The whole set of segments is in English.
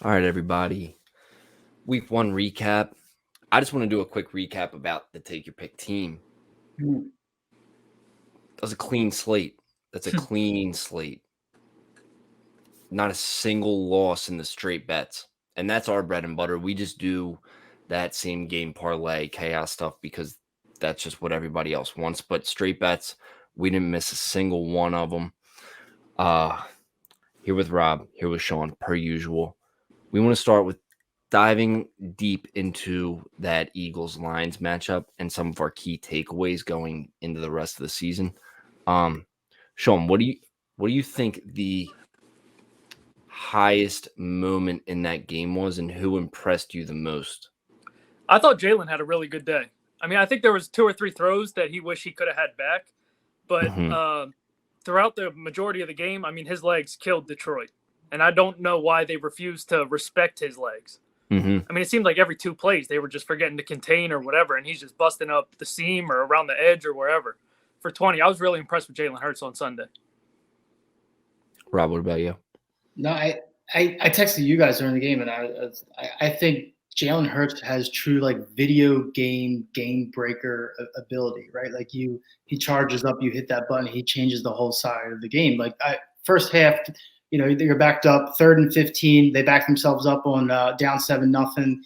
All right, everybody. Week 1 recap. I just want to do a quick recap about the Take Your Pick team. That was a clean slate. That's a clean slate. Not a single loss in the straight bets. And that's our bread and butter. We just do that same game parlay chaos stuff because that's just what everybody else wants. But straight bets, we didn't miss a single one of them. Here with Rob, here with Sean, per usual. We want to start with diving deep into that Eagles-Lions matchup and some of our key takeaways going into the rest of the season. Sean, what do you think the highest moment in that game was, and who impressed you the most? I thought Jalen had a really good day. I mean, I think there was 2 or 3 throws that he wished he could have had back, but throughout the majority of the game, I mean, his legs killed Detroit, and I don't know why they refused to respect his legs. I mean, it seemed like every 2 plays they were just forgetting to contain or whatever, and he's just busting up the seam or around the edge or wherever. For 20, I was really impressed with Jalen Hurts on Sunday. Rob, what about you? No, I texted you guys during the game, and I think Jalen Hurts has true video game breaker ability, right? Like he charges up, you hit that button, he changes the whole side of the game. First half, you're backed up 3rd and 15, they back themselves up on down 7-0.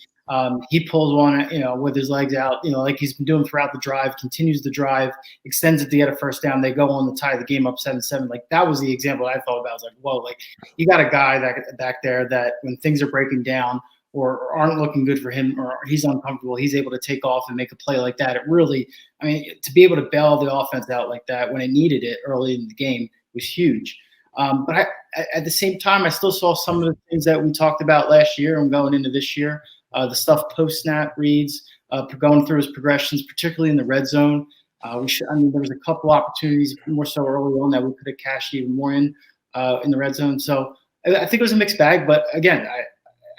He pulls one, with his legs out, like he's been doing throughout the drive, continues the drive, extends it to get a first down. They go on to tie the game up 7-7. Like that was the example I thought about. I was like, whoa, like you got a guy that back there that when things are breaking down or aren't looking good for him or he's uncomfortable, he's able to take off and make a play like that. It really, to be able to bail the offense out like that when it needed it early in the game was huge. But at the same time, I still saw some of the things that we talked about last year and going into this year. The stuff post-snap reads, going through his progressions, particularly in the red zone. There was a couple opportunities more so early on that we could have cashed even more in the red zone. So I think it was a mixed bag. But again,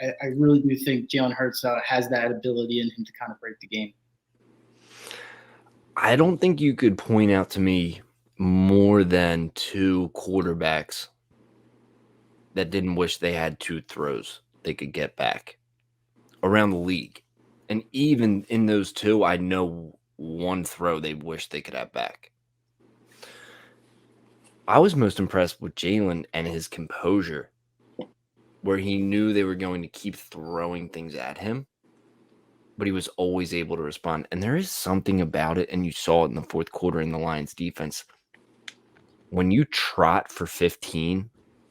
I really do think Jalen Hurts has that ability in him to kind of break the game. I don't think you could point out to me more than 2 quarterbacks that didn't wish they had 2 throws they could get back around the league. And even in those 2, I know 1 throw they wish they could have back. I was most impressed with Jalen and his composure, where he knew they were going to keep throwing things at him, but he was always able to respond. And there is something about it, and you saw it in the 4th quarter in the Lions defense. When you trot for 15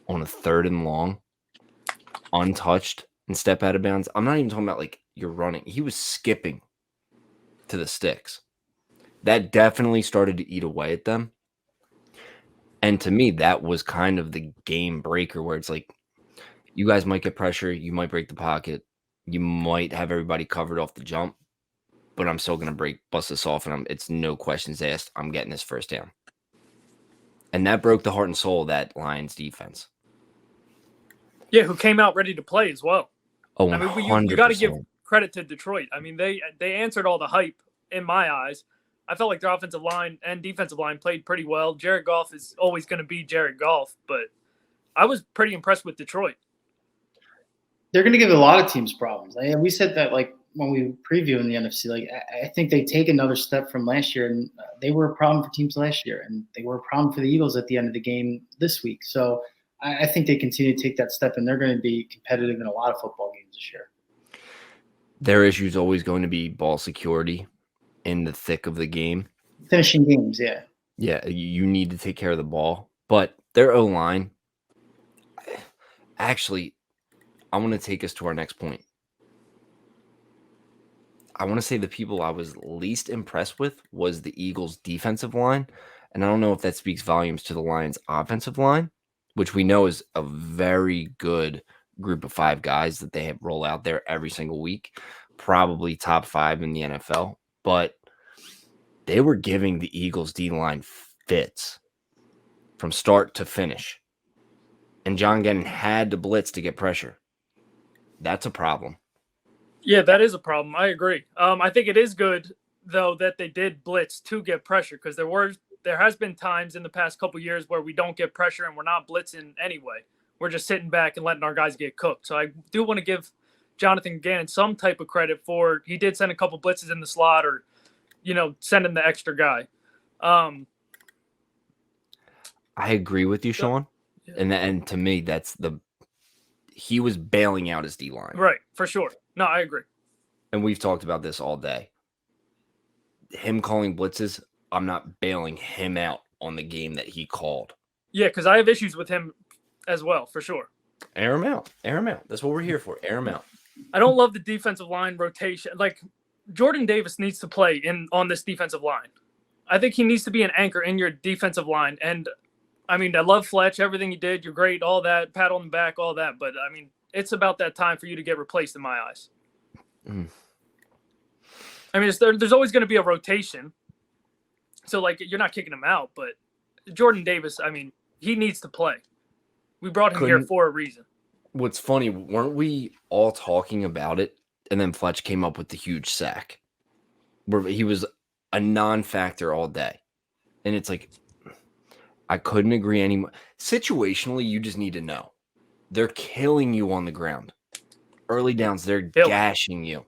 on a 3rd and long, untouched, and step out of bounds, I'm not even talking about like you're running. He was skipping to the sticks. That definitely started to eat away at them. And to me, that was kind of the game breaker where it's like, you guys might get pressure. You might break the pocket. You might have everybody covered off the jump, but I'm still going to bust this off, and it's no questions asked. I'm getting this first down. And that broke the heart and soul of that Lions defense. Yeah, who came out ready to play as well. Oh, 100%. You got to give credit to Detroit. I mean, they answered all the hype in my eyes. I felt like their offensive line and defensive line played pretty well. Jared Goff is always going to be Jared Goff, but I was pretty impressed with Detroit. They're going to give a lot of teams problems. We said that when we were previewing the NFC, I think they take another step from last year, and they were a problem for teams last year, and they were a problem for the Eagles at the end of the game this week. So I think they continue to take that step, and they're going to be competitive in a lot of football games this year. Their issue is always going to be ball security in the thick of the game. Finishing games, yeah. Yeah, you need to take care of the ball. But their O-line, actually, I want to take us to our next point. I want to say the people I was least impressed with was the Eagles' defensive line. And I don't know if that speaks volumes to the Lions' offensive line, which we know is a very good group of 5 guys that they have roll out there every single week, probably top 5 in the NFL. But they were giving the Eagles' D-line fits from start to finish. And John Gannon had to blitz to get pressure. That's a problem. Yeah, that is a problem. I agree. I think it is good, though, that they did blitz to get pressure, because there has been times in the past couple years where we don't get pressure and we're not blitzing anyway. we're just sitting back and letting our guys get cooked. So I do want to give Jonathan Gannon some type of credit for he did send a couple blitzes in the slot or, sending the extra guy. I agree with you, Sean. Yeah. And to me, he was bailing out his D-line. Right, for sure. No, I agree. And we've talked about this all day. Him calling blitzes, I'm not bailing him out on the game that he called. Yeah, because I have issues with him as well, for sure. Air him out. Air him out. That's what we're here for. Air him out. I don't love the defensive line rotation. Like, Jordan Davis needs to play on this defensive line. I think he needs to be an anchor in your defensive line. And, I love Fletch, everything you did. You're great, all that, pat on the back, all that. But, it's about that time for you to get replaced in my eyes. Mm. There's always going to be a rotation. So, you're not kicking him out. But Jordan Davis, he needs to play. We brought him here for a reason. What's funny, weren't we all talking about it? And then Fletch came up with the huge sack where he was a non-factor all day. And it's like, I couldn't agree anymore. Situationally, you just need to know. They're killing you on the ground. Early downs, they're gashing you.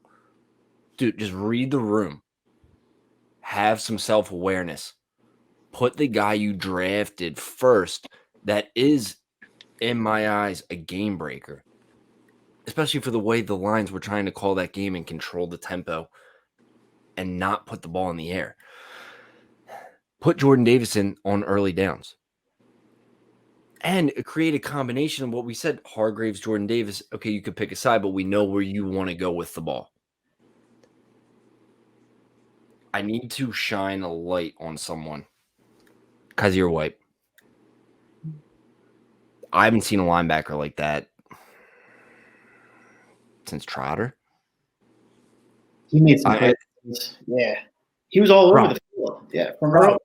Dude, just read the room. Have some self-awareness. Put the guy you drafted first that is, in my eyes, a game breaker. Especially for the way the Lions were trying to call that game and control the tempo and not put the ball in the air. Put Jordan Davis in on early downs. And create a combination of what we said, Hargraves, Jordan Davis. Okay, you could pick a side, but we know where you want to go with the ball. I need to shine a light on someone. Kaiser White. I haven't seen a linebacker like that since Trotter. He made some great things. Yeah. He was all over the field. Yeah.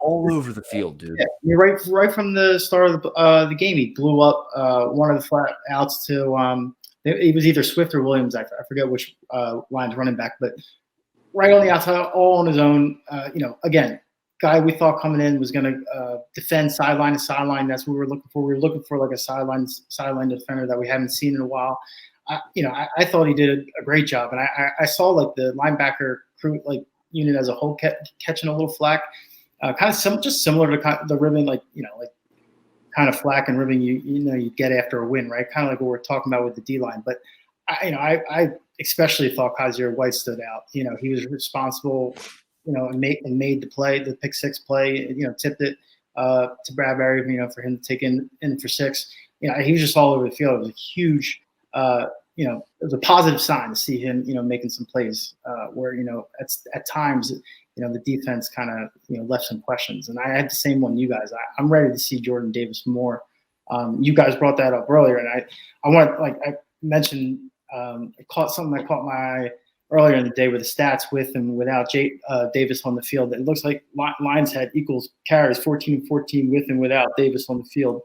All over the field, dude. Yeah. Right from the start of the game, he blew up one of the flat outs to it was either Swift or Williams. I forget which line's running back, but right on the outside, all on his own. Again, guy we thought coming in was going to defend sideline to sideline. That's what we were looking for. We were looking for like a sideline defender that we haven't seen in a while. I thought he did a great job, and I saw like the linebacker crew unit as a whole catching a little flack, just similar to the ribbon, kind of flack and ribbon you get after a win, right? Kind of like what we're talking about with the D line. But I especially thought Kaiser White stood out. He was responsible. And made the play, the pick six play. Tipped it to Bradbury. For him to take in for six. He was just all over the field. It was a huge. It was a positive sign to see him, making some plays where, at times, the defense kind of, left some questions. And I had the same one you guys. I'm ready to see Jordan Davis more. You guys brought that up earlier, and I want, I mentioned, something that caught my eye earlier in the day with the stats with and without Davis on the field. It looks like Lions had equals carries 14-14 with and without Davis on the field.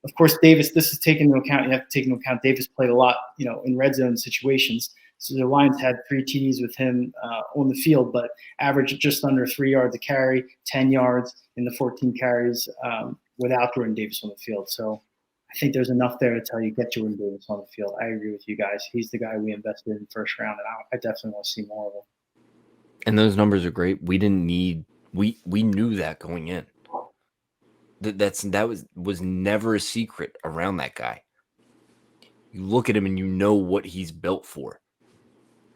Of course, Davis, this is taken into account. You have to take into account Davis played a lot, in red zone situations. So the Lions had 3 TDs with him on the field, but averaged just under 3 yards a carry, 10 yards in the 14 carries without Jordan Davis on the field. So I think there's enough there to tell you get Jordan Davis on the field. I agree with you guys. He's the guy we invested in the first round, and I definitely want to see more of him. And those numbers are great. We didn't need we knew that going in. That was never a secret around that guy. You look at him and you know what he's built for.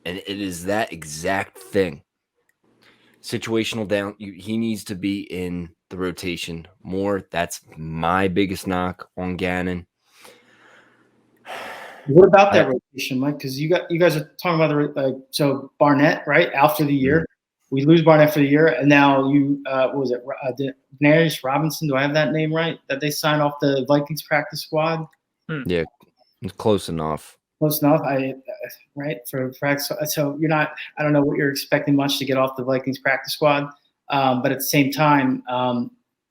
And it is that exact thing. Situational down, he needs to be in the rotation more. That's my biggest knock on Gannon. What about that rotation, Mike? Because you guys are talking about so Barnett, right? Out for the year. Mm-hmm. We lose Barnett for the year, and now what was it? Denarius Robinson, do I have that name right? That they signed off the Vikings practice squad? Yeah, it's close enough. Close enough. Right for practice. So you're not. I don't know what you're expecting much to get off the Vikings practice squad, but at the same time,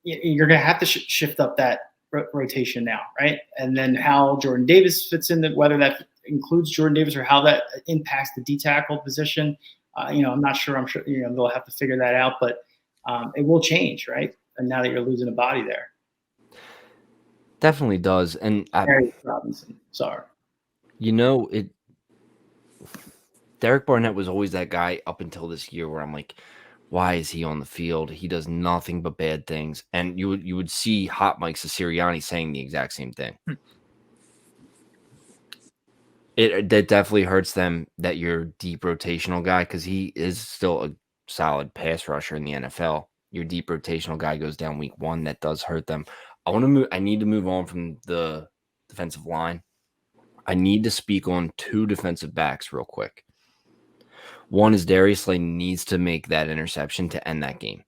you're going to have to shift up that rotation now, right? And then how Jordan Davis fits in, whether that includes Jordan Davis or how that impacts the D tackle position. I'm not sure. I'm sure they'll have to figure that out, but it will change, right? And now that you're losing a body there, Definitely does. And Harry Robinson. Sorry. Derek Barnett was always that guy up until this year where I'm like, why is he on the field? He does nothing but bad things. And you would see Hot Mike Sirianni saying the exact same thing. That definitely hurts them that you're deep rotational guy, because he is still a solid pass rusher in the NFL. Your deep rotational guy goes down week 1. That does hurt them. I need to move on from the defensive line. I need to speak on 2 defensive backs real quick. One is Darius Slay needs to make that interception to end that game.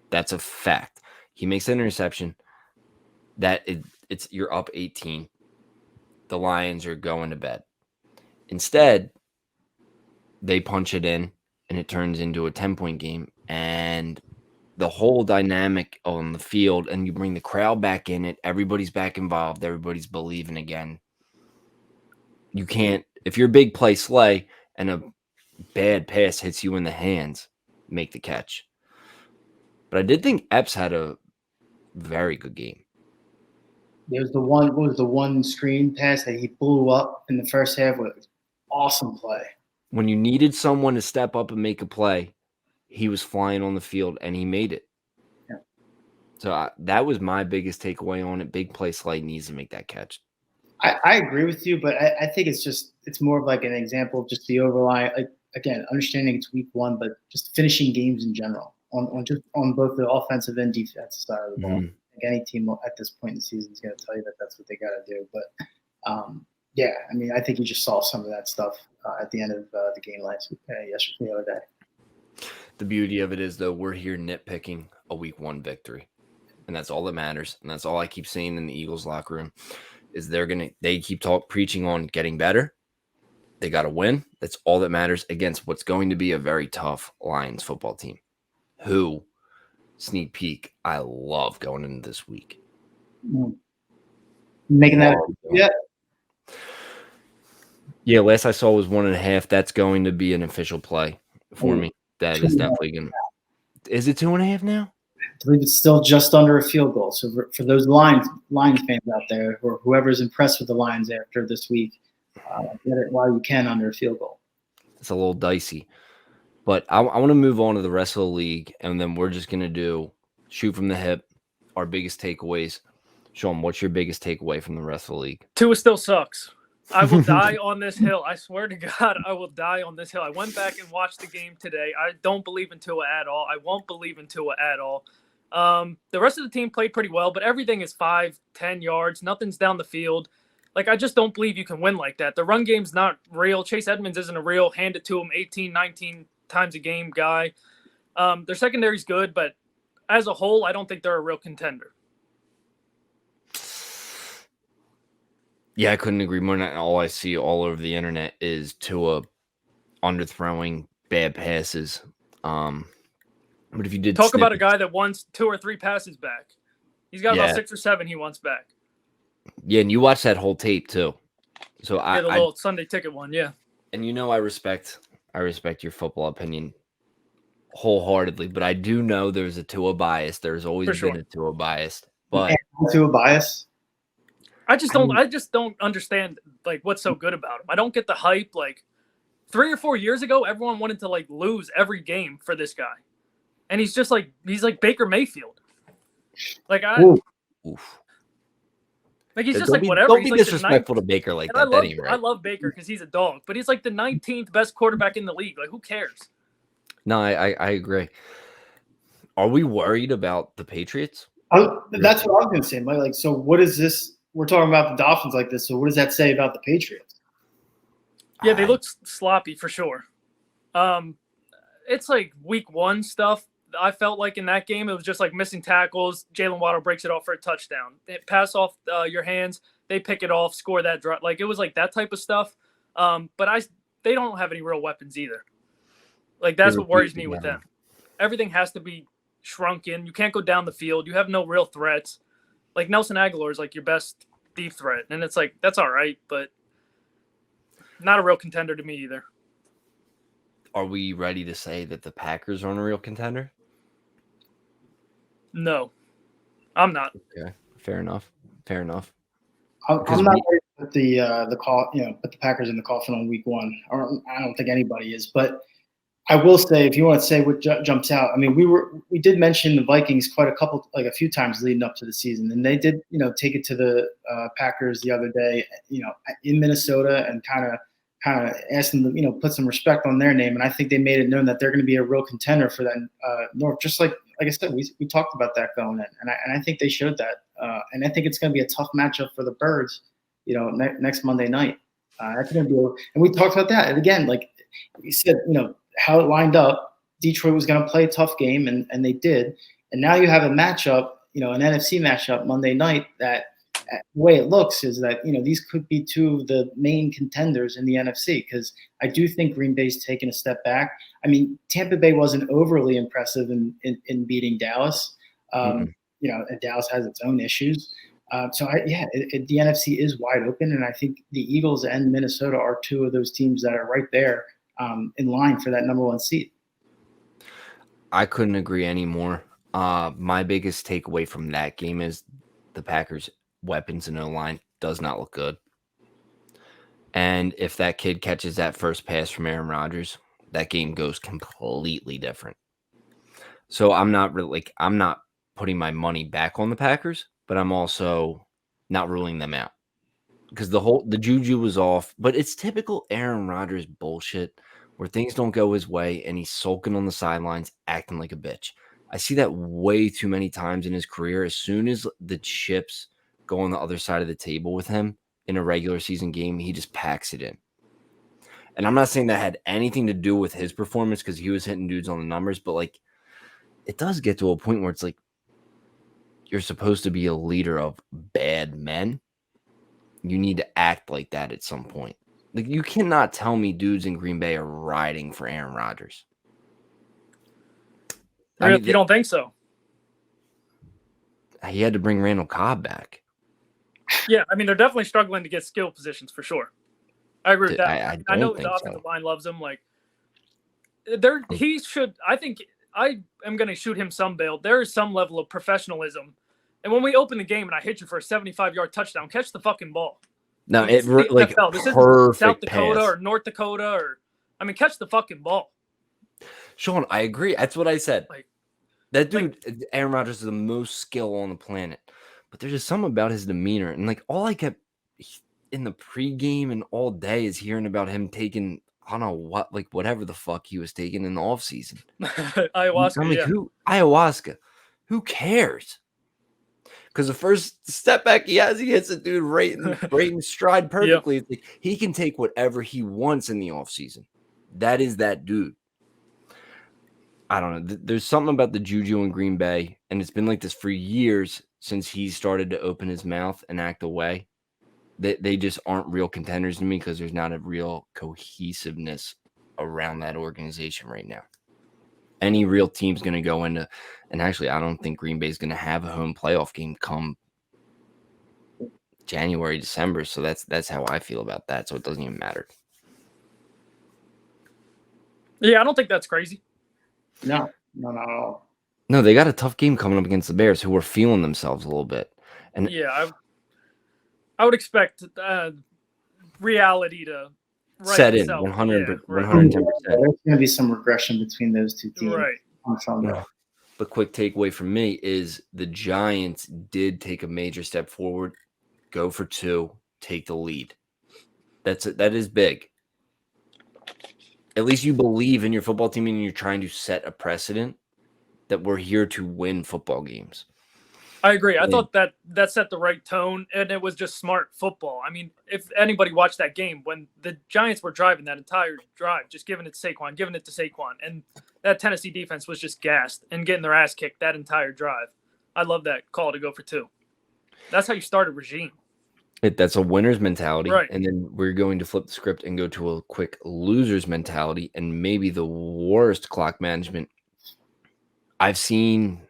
That's a fact. He makes an interception. You're up 18. The Lions are going to bed. Instead, they punch it in, and it turns into a 10-point game. And the whole dynamic on the field, and you bring the crowd back in it. Everybody's back involved. Everybody's believing again. You can't, if you're big play Slay and a bad pass hits you in the hands, make the catch. But I did think Epps had a very good game. There was the one screen pass that he blew up in the first half with awesome play. When you needed someone to step up and make a play, he was flying on the field and he made it. Yeah. So that was my biggest takeaway on it. Big play Slay needs to make that catch. I agree with you, but I think it's more of like an example of just the overlying, like, again, understanding it's week 1, but just finishing games in general on both the offensive and defensive side of the ball. Mm-hmm. Like any team at this point in the season is going to tell you that that's what they got to do. But yeah, I mean, I think you just saw some of that stuff at the end of the game yesterday, the other day. The beauty of it is, though, we're here nitpicking a week 1 victory, and that's all that matters. And that's all I keep saying in the Eagles locker room is they keep preaching on getting better. They got to win. That's all that matters against what's going to be a very tough Lions football team. Who, sneak peek, I love going into this week. Making that, yeah. Yeah, last I saw was 1.5. That's going to be an official play for me. That is definitely going to. Is it 2.5 now? I believe it's still just under a field goal. So for those Lions fans out there, or whoever's impressed with the Lions after this week, get it while you can under a field goal. It's a little dicey. But I want to move on to the rest of the league, and then we're just going to do shoot from the hip, our biggest takeaways. Sean, what's your biggest takeaway from the rest of the league? Tua still sucks. I will die on this hill. I swear to God, I will die on this hill. I went back and watched the game today. I don't believe in Tua at all. I won't believe in Tua at all. The rest of the team played pretty well, but everything is 5-10 yards. Nothing's down the field. Like, I just don't believe you can win like that. The run game's not real. Chase Edmonds isn't a real hand it to him 18, 19 times a game guy. Their secondary's good, but as a whole, I don't think they're a real contender. Yeah, I couldn't agree more. And all I see all over the internet is Tua underthrowing, bad passes. But if you did talk about a guy that wants 2 or 3 passes back, he's got about 6 or 7 he wants back. Yeah, and you watch that whole tape too. So the little Sunday ticket one, yeah. And I respect your football opinion wholeheartedly, but I do know there's a Tua bias. There's always been a Tua bias. But Tua bias. I just don't understand like what's so good about him. I don't get the hype. Like 3 or 4 years ago, everyone wanted to like lose every game for this guy. And he's like Baker Mayfield. Like like he's just like whatever. Don't be disrespectful to Baker like that. I love Baker because he's a dog, but he's like the 19th best quarterback in the league. Like, who cares? No, I agree. Are we worried about the Patriots? That's what I was going to say, Mike. Like, so what is this? We're talking about the Dolphins like this. So what does that say about the Patriots? Yeah, they look sloppy for sure. It's like week 1 stuff. I felt like in that game, it was just like missing tackles. Jalen Waddle breaks it off for a touchdown. They pass off your hands. They pick it off, score that drop. Like, it was like that type of stuff. But they don't have any real weapons either. Like, that's what worries me with them. Everything has to be shrunken. You can't go down the field. You have no real threats. Like, Nelson Aguilar is like your best deep threat. And it's like, that's all right, but not a real contender to me either. Are we ready to say that the Packers aren't a real contender? No, I'm not. Okay. fair enough. Fair enough. I'm not ready to put the call, put the Packers in the coffin on week 1. Or I don't think anybody is, but I will say, if you want to say what jumps out, I mean, we did mention the Vikings a few times leading up to the season, and they did, take it to the Packers the other day, in Minnesota, and kind of asked them to, put some respect on their name, and I think they made it known that they're going to be a real contender for that North. Just like I said, we talked about that going in, and I think they showed that, and I think it's going to be a tough matchup for the Birds, next Monday night. That's going to be, and we talked about that, and again, like we said, how it lined up, Detroit was going to play a tough game, and they did. And now you have a matchup, an NFC matchup Monday night that the way it looks is that, these could be two of the main contenders in the NFC, because I do think Green Bay's taken a step back. I mean, Tampa Bay wasn't overly impressive in beating Dallas. And Dallas has its own issues. The NFC is wide open, and I think the Eagles and Minnesota are two of those teams that are right there in line for that number 1 seed. I couldn't agree anymore. My biggest takeaway from that game is the Packers' weapons and O-line does not look good. And if that kid catches that first pass from Aaron Rodgers, that game goes completely different. So I'm not putting my money back on the Packers, but I'm also not ruling them out, because the juju was off. But it's typical Aaron Rodgers bullshit, where things don't go his way and he's sulking on the sidelines, acting like a bitch. I see that way too many times in his career. As soon as the chips go on the other side of the table with him in a regular season game, he just packs it in. And I'm not saying that had anything to do with his performance, because he was hitting dudes on the numbers, but like, it does get to a point where it's like, you're supposed to be a leader of bad men. You need to act like that at some point. Like, you cannot tell me dudes in Green Bay are riding for Aaron Rodgers. You don't think so? He had to bring Randall Cobb back. Yeah, I mean, they're definitely struggling to get skill positions for sure. I agree with that. I know the offensive line loves him. Like, he should. I think I am going to shoot him some bail. There is some level of professionalism, and when we open the game and I hit you for a 75-yard touchdown, catch the fucking ball. No, this isn't South Dakota or North Dakota catch the fucking ball. Sean, I agree. That's what I said. That dude, Aaron Rodgers, is the most skill on the planet, but there's just something about his demeanor, and like, all I kept in the pregame and all day is hearing about him taking, I don't know what, like whatever the fuck he was taking in the offseason. Ayahuasca. I'm like, ayahuasca? Who cares? Because the first step back he hits a dude right in stride perfectly. Yep. It's like, he can take whatever he wants in the offseason. That is that dude. I don't know. There's something about the juju in Green Bay, and it's been like this for years since he started to open his mouth and act away. They just aren't real contenders to me, because there's not a real cohesiveness around that organization right now. Any real team's going to go into, and actually, I don't think Green Bay's going to have a home playoff game come January, December. So that's how I feel about that. So it doesn't even matter. Yeah, I don't think that's crazy. No, not at all. No, they got a tough game coming up against the Bears, who were feeling themselves a little bit. And yeah, I would expect reality to set in 110%. There's going to be some regression between those two teams. Right. But quick takeaway from me is the Giants did take a major step forward, go for 2, take the lead. That is big. At least you believe in your football team, and you're trying to set a precedent that we're here to win football games. I agree. I thought that set the right tone, and it was just smart football. I mean, if anybody watched that game, when the Giants were driving that entire drive, just giving it to Saquon, and that Tennessee defense was just gassed and getting their ass kicked that entire drive. I love that call to go for 2. That's how you start a regime. That's a winner's mentality, right? And then we're going to flip the script and go to a quick loser's mentality, and maybe the worst clock management I've seen.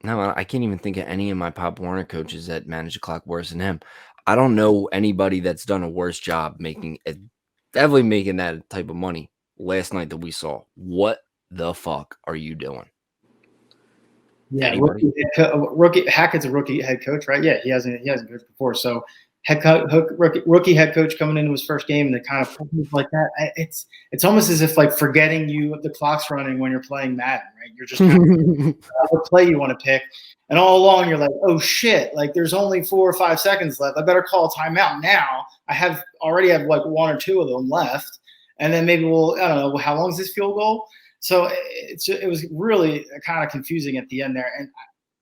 No, I can't even think of any of my Pop Warner coaches that manage the clock worse than him. I don't know anybody that's done a worse job definitely making that type of money last night that we saw. What the fuck are you doing? Yeah, Anybody? rookie Hackett's a rookie head coach, right? Yeah, he hasn't coached before, so rookie head coach coming into his first game and the kind of performance like that. It's almost as if like forgetting the clock's running when you're playing Madden, right? You're just kind of what play you want to pick, and all along you're like, oh shit, like there's only 4 or 5 seconds left. I better call a timeout now. Already have like 1 or 2 of them left, and then maybe I don't know, how long is this field goal? So it was really kind of confusing at the end there. And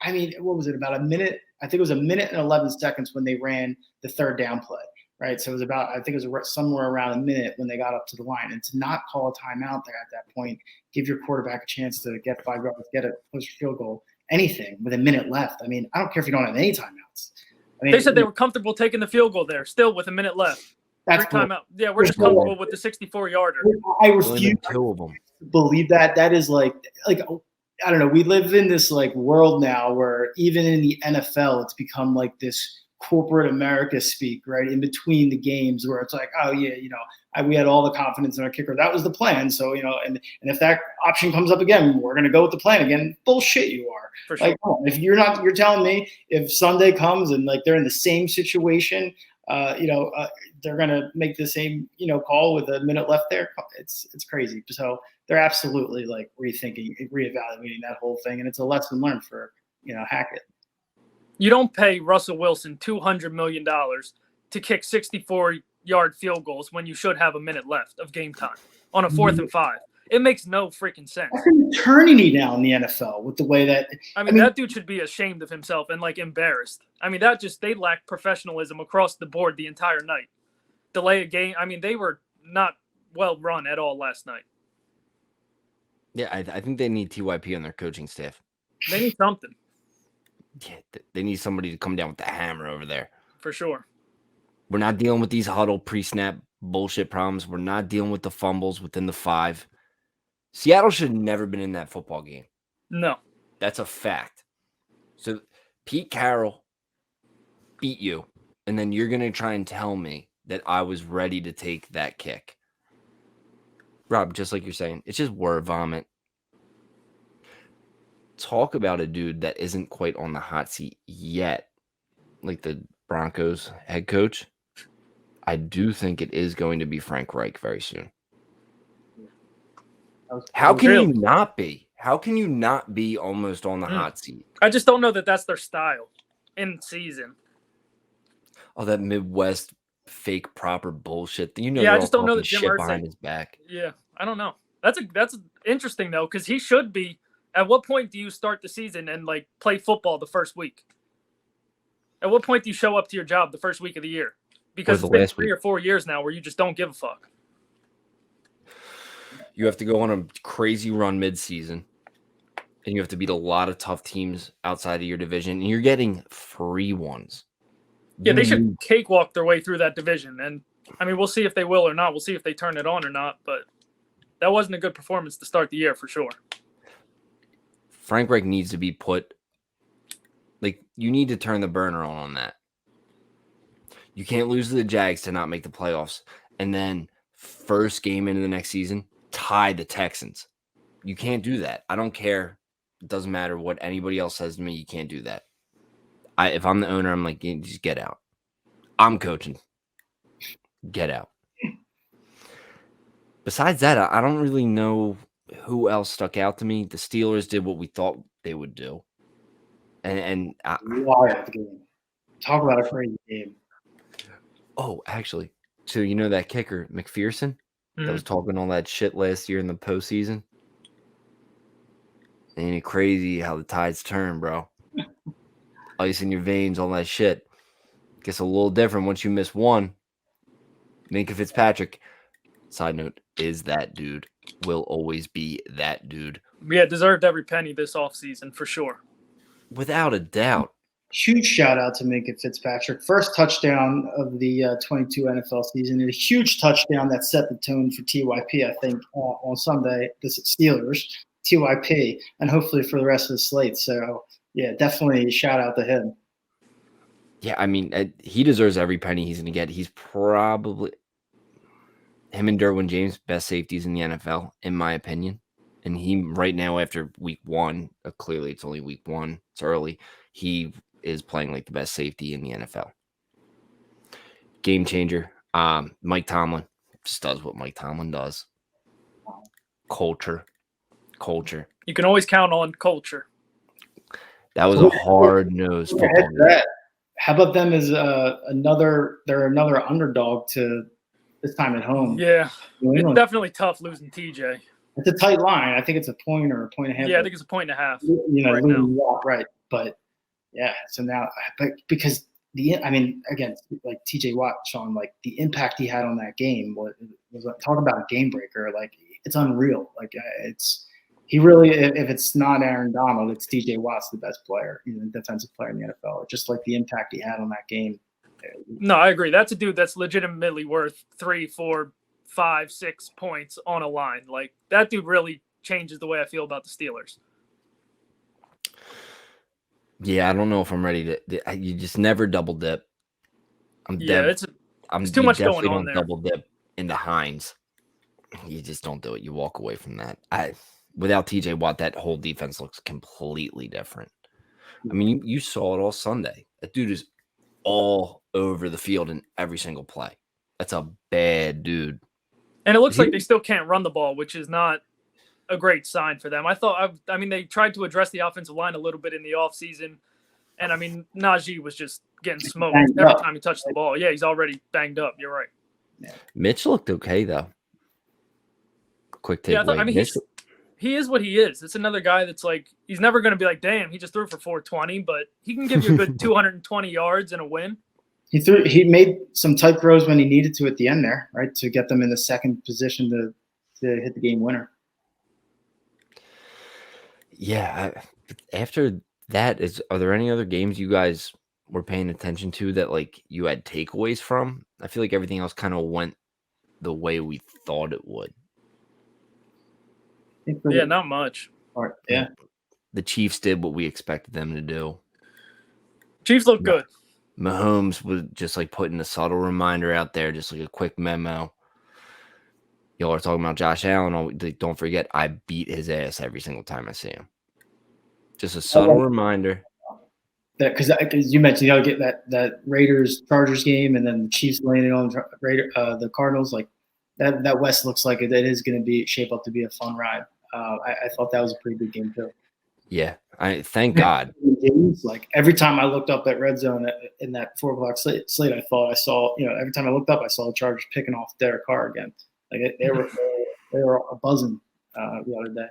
I mean, what was it, about a minute? I think it was a minute and 11 seconds when they ran the third down play, right? So it was about, I think it was somewhere around a minute when they got up to the line. And to not call a timeout there at that point, give your quarterback a chance to get 5 yards, get a push field goal, anything with a minute left. I mean, I don't care if you don't have any timeouts. I mean, they said they were comfortable taking the field goal there, still with a minute left. That's timeout. Yeah, we're just comfortable with the 64-yarder. I refuse two of them. to believe that. That is like I don't know. We live in this like world now where even in the NFL, it's become like this corporate America speak, right? In between the games, where it's like, oh yeah, we had all the confidence in our kicker. That was the plan. So and if that option comes up again, we're gonna go with the plan again. Bullshit, you are. For sure. Like, if you're telling me if Sunday comes and like they're in the same situation, they're gonna make the same call with a minute left there. It's crazy. So they're absolutely like reevaluating that whole thing, and it's a lesson learned for Hackett. You don't pay Russell Wilson $200 million to kick 64-yard field goals when you should have a minute left of game time on a 4th and 5. It makes no freaking sense. That's an eternity now in the NFL with the way that. I mean, that dude should be ashamed of himself and like embarrassed. I mean, they lack professionalism across the board the entire night. Delay a game. I mean, they were not well run at all last night. Yeah, I think they need TYP on their coaching staff. They need something. Yeah, they need somebody to come down with the hammer over there. For sure. We're not dealing with these huddle pre-snap bullshit problems. We're not dealing with the fumbles within the 5. Seattle should have never been in that football game. No. That's a fact. So Pete Carroll beat you, and then you're going to try and tell me that I was ready to take that kick. Rob, just like you're saying, it's just word vomit. Talk about a dude that isn't quite on the hot seat yet, like the Broncos head coach. I do think it is going to be Frank Reich very soon. How can you not be? How can you not be almost on the hot seat? I just don't know that that's their style in season. Oh, that Midwest fake proper bullshit. Yeah, I just don't know that Jim Irsay behind his back. Yeah, I don't know. That's interesting though, because he should be. At what point do you start the season and like play football the first week? At what point do you show up to your job the first week of the year? Because it's been 3 or 4 years now where you just don't give a fuck. You have to go on a crazy run mid-season, and you have to beat a lot of tough teams outside of your division, and you're getting free ones. Yeah, they should cakewalk their way through that division. And, I mean, we'll see if they will or not. We'll see if they turn it on or not. But that wasn't a good performance to start the year for sure. Frank Reich needs to be put – like, you need to turn the burner on that. You can't lose to the Jags to not make the playoffs. And then first game into the next season, tie the Texans. You can't do that. I don't care. It doesn't matter what anybody else says to me. You can't do that. If I'm the owner, I'm like, just get out. I'm coaching. Get out. Besides that, I don't really know who else stuck out to me. The Steelers did what we thought they would do. And wild game. Talk about a crazy game. Oh, actually, so you know that kicker, McPherson, that was talking all that shit last year in the postseason? Ain't it crazy how the tides turn, bro? Ice in your veins, all that shit. Gets a little different once you miss one. Minka Fitzpatrick, side note, is that dude. Will always be that dude. Yeah, deserved every penny this offseason for sure. Without a doubt. Huge shout out to Minka Fitzpatrick. First touchdown of the 22 NFL season. And a huge touchdown that set the tone for TYP, I think, on Sunday. This is Steelers, TYP, and hopefully for the rest of the slate. So, yeah, definitely shout out to him. Yeah, I mean, he deserves every penny he's going to get. He's probably – him and Derwin James, best safeties in the NFL, in my opinion. And he right now, after week 1, clearly it's only week 1. It's early. He is playing like the best safety in the NFL. Game changer. Mike Tomlin just does what Mike Tomlin does. Culture. You can always count on culture. That was a hard-nosed football game. How about them as another underdog to this time at home? Yeah, it's definitely tough losing TJ. It's a tight line. I think it's a point or a point and a half. Yeah, I think it's a point and a half. Right now. Right. But yeah, so now, but because again, like TJ Watt, Sean, like the impact he had on that game was talk about a game breaker. Like it's unreal. Like he really, if it's not Aaron Donald, it's TJ Watt's the best player, defensive player in the NFL. Just like the impact he had on that game. No, I agree. That's a dude that's legitimately worth 3, 4, 5, 6 points on a line. Like that dude really changes the way I feel about the Steelers. Yeah, I don't know if I'm ready to. You just never double dip. It's too much going on there. Double dip into Hines. You just don't do it. You walk away from that. Without TJ Watt, that whole defense looks completely different. I mean, you saw it all Sunday. That dude is all over the field in every single play. That's a bad dude. And it looks like they still can't run the ball, which is not a great sign for them. I mean, they tried to address the offensive line a little bit in the offseason. And, I mean, Najee was just getting smoked every time he touched the ball. Yeah, he's already banged up. You're right. Yeah. Mitch looked okay, though. Quick takeaway. Yeah, he is what he is. It's another guy that's like, he's never going to be like, damn, he just threw for 420, but he can give you a good 220 yards and a win. He made some tight throws when he needed to at the end there, right, to get them in the second position to hit the game winner. Yeah. After that, are there any other games you guys were paying attention to that like you had takeaways from? I feel like everything else kind of went the way we thought it would. Yeah, not much. Yeah. The Chiefs did what we expected them to do. Chiefs look good. Mahomes was just like putting a subtle reminder out there, just like a quick memo. Y'all are talking about Josh Allen. Don't forget, I beat his ass every single time I see him. Just a subtle reminder. Because you mentioned, get that Raiders-Chargers game, and then the Chiefs landing on the Cardinals. Like that West looks like it is going to shape up to be a fun ride. I thought that was a pretty good game too. Yeah, thank God. Like every time I looked up at red zone in that 4 o'clock slate, I thought I saw, every time I looked up, I saw the Chargers picking off Derek Carr again. Like they were buzzing the other day.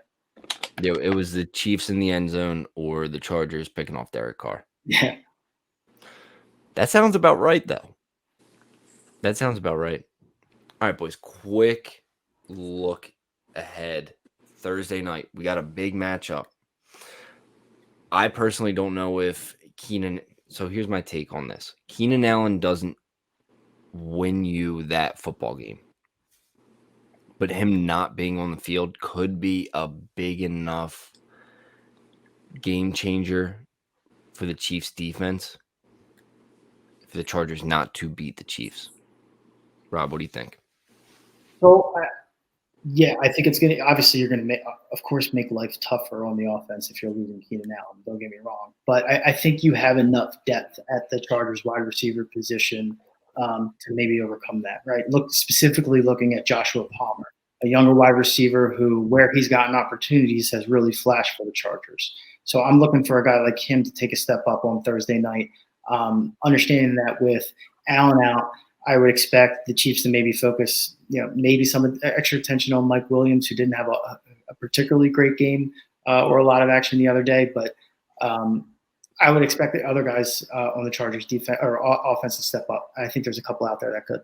Yeah, it was the Chiefs in the end zone or the Chargers picking off Derek Carr. Yeah, that sounds about right, though. That sounds about right. All right, boys. Quick look ahead. Thursday night, we got a big matchup. I personally don't know if Keenan. So here's my take on this. Keenan Allen doesn't win you that football game. But him not being on the field could be a big enough game changer for the Chiefs defense for the Chargers not to beat the Chiefs. Rob, what do you think? So, yeah, I think it's going to – obviously you're going to, make life tougher on the offense if you're losing Keenan Allen. Don't get me wrong. But I think you have enough depth at the Chargers wide receiver position to maybe overcome that, right? Specifically looking at Joshua Palmer, a younger wide receiver who, where he's gotten opportunities, has really flashed for the Chargers. So I'm looking for a guy like him to take a step up on Thursday night, understanding that with Allen out, I would expect the Chiefs to maybe focus, maybe some extra attention on Mike Williams, who didn't have a particularly great game or a lot of action the other day. But I would expect the other guys on the Chargers defense or offense to step up. I think there's a couple out there that could.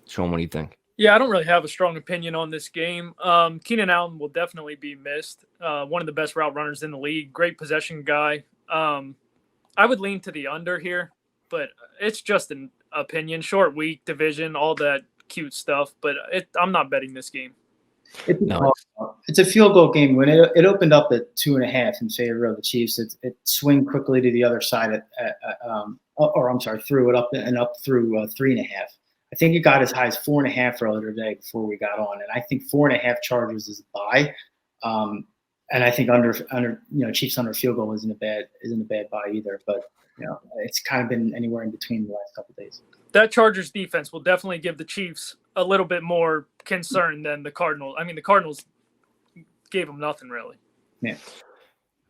Sean, what do you think? Yeah, I don't really have a strong opinion on this game. Keenan Allen will definitely be missed. One of the best route runners in the league. Great possession guy. I would lean to the under here, but it's just an opinion. Short week, division, all that cute stuff. But I'm not betting this game. It's a field goal game. When it opened up at 2.5 in favor of the Chiefs, it swung quickly to the other side threw it up and up through 3.5. I think it got as high as 4.5 earlier today before we got on, and I think 4.5 Chargers is a buy. And I think under Chiefs under field goal isn't a bad buy either. But it's kind of been anywhere in between the last couple of days. That Chargers defense will definitely give the Chiefs a little bit more concern than the Cardinals. I mean, the Cardinals gave them nothing really. Yeah.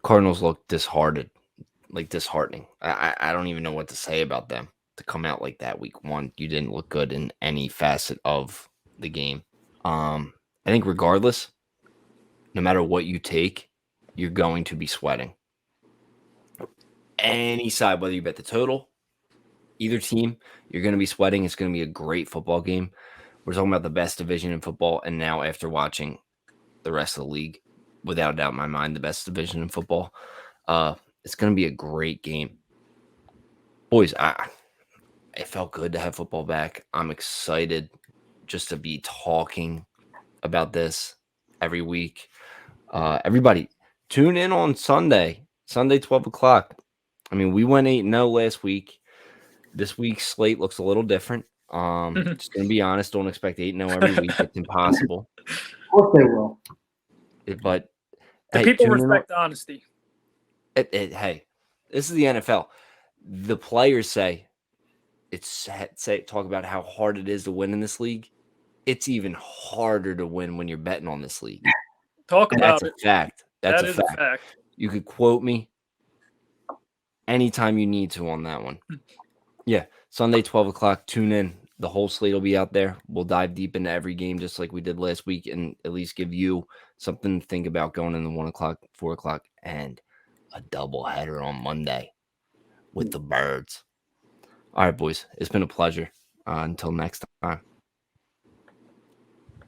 Cardinals look disheartening. I don't even know what to say about them to come out like that week one. You didn't look good in any facet of the game. I think regardless, no matter what you take, you're going to be sweating. Any side, whether you bet the total, either team, you're going to be sweating. It's going to be a great football game. We're talking about the best division in football, and now after watching the rest of the league, without a doubt in my mind, the best division in football, it's going to be a great game. Boys, it felt good to have football back. I'm excited just to be talking about this every week. Everybody, tune in on Sunday, 12 o'clock. I mean, we went 8-0 last week. This week's slate looks a little different. Just going to be honest, don't expect 8-0 every week. It's impossible. Of course they will. But people respect honesty. Hey, this is the NFL. The players say talk about how hard it is to win in this league. It's even harder to win when you're betting on this league. Talk about That's a fact. That's a fact. You could quote me anytime you need to on that one. Yeah, Sunday, 12 o'clock, tune in. The whole slate will be out there. We'll dive deep into every game just like we did last week and at least give you something to think about going in the 1 o'clock, 4 o'clock, and a doubleheader on Monday with the Birds. All right, boys. It's been a pleasure. Until next time.